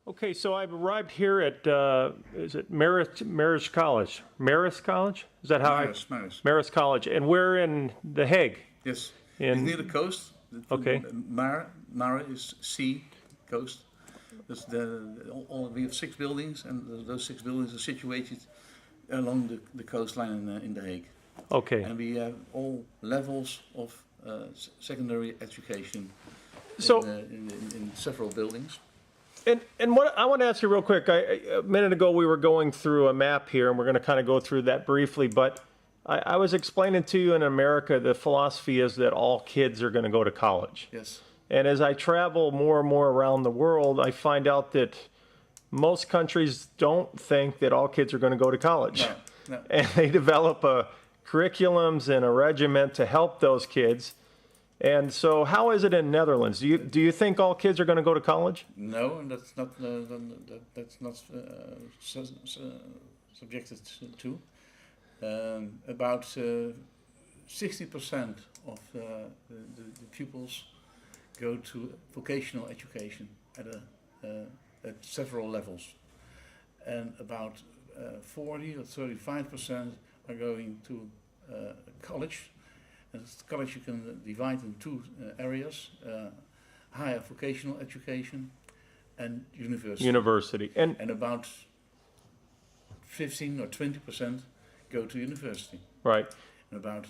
Okay, so I've arrived here at, is it Marist College? Marist College? Is that how Marist. Marist College, and we're in The Hague. Yes, In, it's near the coast. Okay. Mare is sea, coast. We have 6 buildings, and those 6 buildings are situated along the coastline in The Hague. Okay. And we have all levels of secondary education So, in several buildings. and what I want to ask you real quick, a minute ago we were going through a map here, and we're going to kind of go through that briefly, but I was explaining to you in America, the philosophy is that all kids are going to go to college. Yes. And as I travel more and more around the world, I find out that most countries don't think that all kids are going to go to college. No. And they develop curriculums and a regiment to help those kids. And so how is it in Netherlands? Do you think all kids are going to go to college? No, and that's not subjected to. About 60% of the pupils go to vocational education at several levels, and about 40 or 35% are going to college. And college you can divide in 2 areas: higher vocational education and university. And about 15 or 20% go to university. right. And about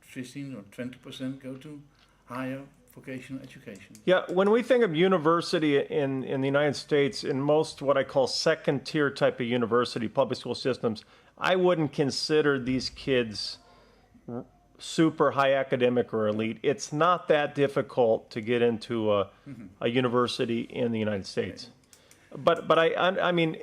15 or 20% go to higher vocational education. Yeah, when we think of university in the United States, in most what I call second tier type of university, public school systems, I wouldn't consider these kids super high academic or elite. It's not that difficult to get into a university in the United States. But I mean,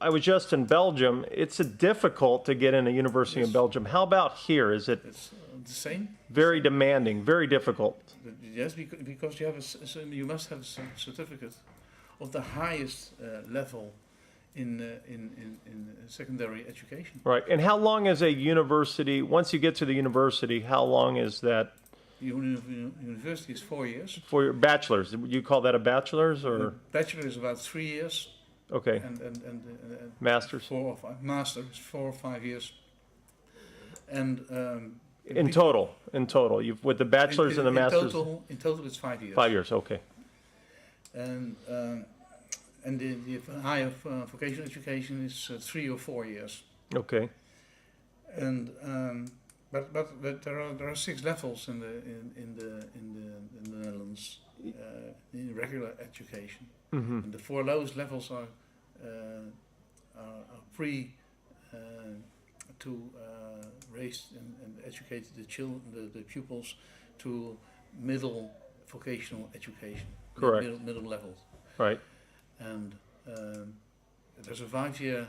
I was just in Belgium. It's difficult to get in a university in Belgium. How about here? Is it It's the same? very demanding, very difficult? Yes, because you must have a certificate of the highest level in secondary education. Right. And how long is a university, once you get to the university, how long is that? University is 4 years. For your bachelor's? You call that a bachelor's or? Bachelor is about 3 years. Okay. And Master's? 4 or 5. Master is 4 or 5 years. And In total, you've with the bachelor's and the master's. In total, it's 5 years. 5 years. Okay. And the higher vocational education is 3 or 4 years. Okay. And but there are 6 levels in the Netherlands in regular education. Mm-hmm. And the 4 lowest levels are free to raise and educate the pupils to middle vocational education. Correct. Middle levels. Right. And there's a 5-year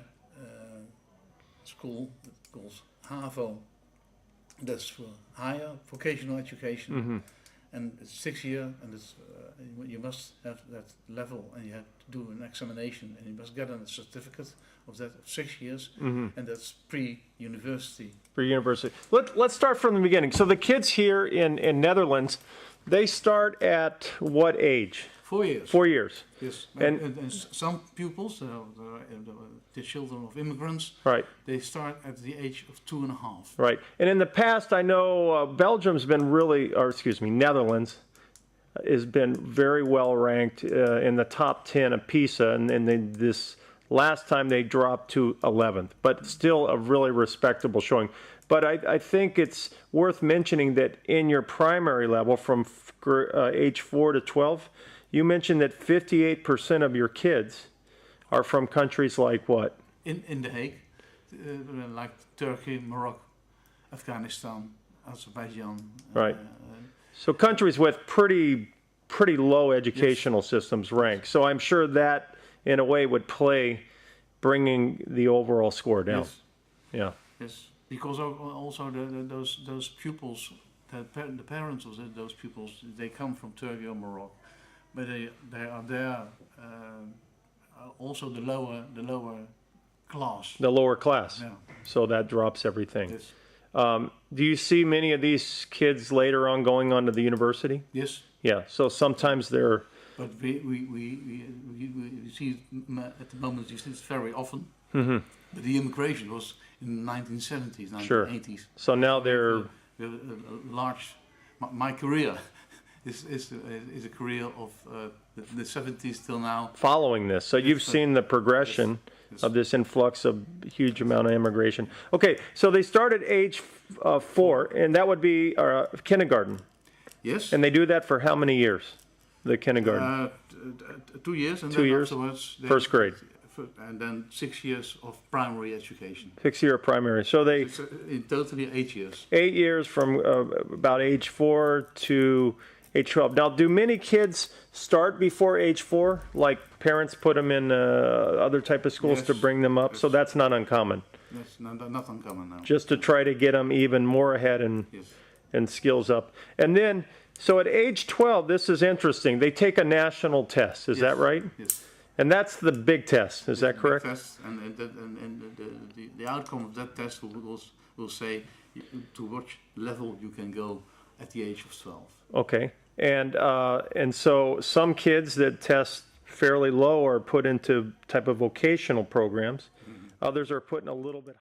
school that calls HAVO. That's for higher vocational education. Mm-hmm. And it's 6 year, and it's you must have that level, and you have to do an examination, and you must get a certificate of that 6 years, Mm-hmm. and that's pre-university. Pre-university. Let's start from the beginning. So the kids here in Netherlands, they start at what age? 4 years. 4 years. Yes. And- And some pupils, the children of immigrants, Right. they start at the age of 2.5. Right. And in the past, I know Belgium's been really, or excuse me, Netherlands has been very well ranked in the top 10 of PISA, and this last time they dropped to 11th, but still a really respectable showing. But I think it's worth mentioning that in your primary level, from age 4 to 12, you mentioned that 58% of your kids are from countries like what? In The Hague, like Turkey, Morocco, Afghanistan, Azerbaijan. Right. So countries with pretty low educational systems rank. So I'm sure that in a way would play bringing the overall score down. Yes. Yeah. Yes, because also those pupils, the parents of those pupils, they come from Turkey or Morocco, but they are there also the lower class. The lower class. Yeah. So that drops everything. Yes. Do you see many of these kids later on going on to the university? Yes. Yeah. So sometimes they're But we see at the moment you see this very often. Mm-hmm. But the immigration was in the 1970s, 1980s. Sure. So now they're We have a large. My career is a career of the 70s till now. following this. So you've seen the progression Yes. of this influx of huge amount of immigration. Okay, so they start at age 4, and that would be kindergarten. Yes. And they do that for how many years? The kindergarten. 2 years, and 2 then years? afterwards First grade. and then 6 years of primary education. 6-year primary. So they It's in totally 8 years. 8 years from about age 4 to age 12. Now, do many kids start before age 4? Like parents put them in other type of schools Yes. to bring them up? So Yes. that's not uncommon. That's not uncommon now. Just to try to get them even more ahead Yes. and skills up. And then, so at age 12, this is interesting. They take a national test. Is that right? Yes. And that's the big test. Is that Big correct? test, and the outcome of that test will say to which level you can go at the age of 12. Okay. And so some kids that test fairly low are put into type of vocational programs. Others are put in a little bit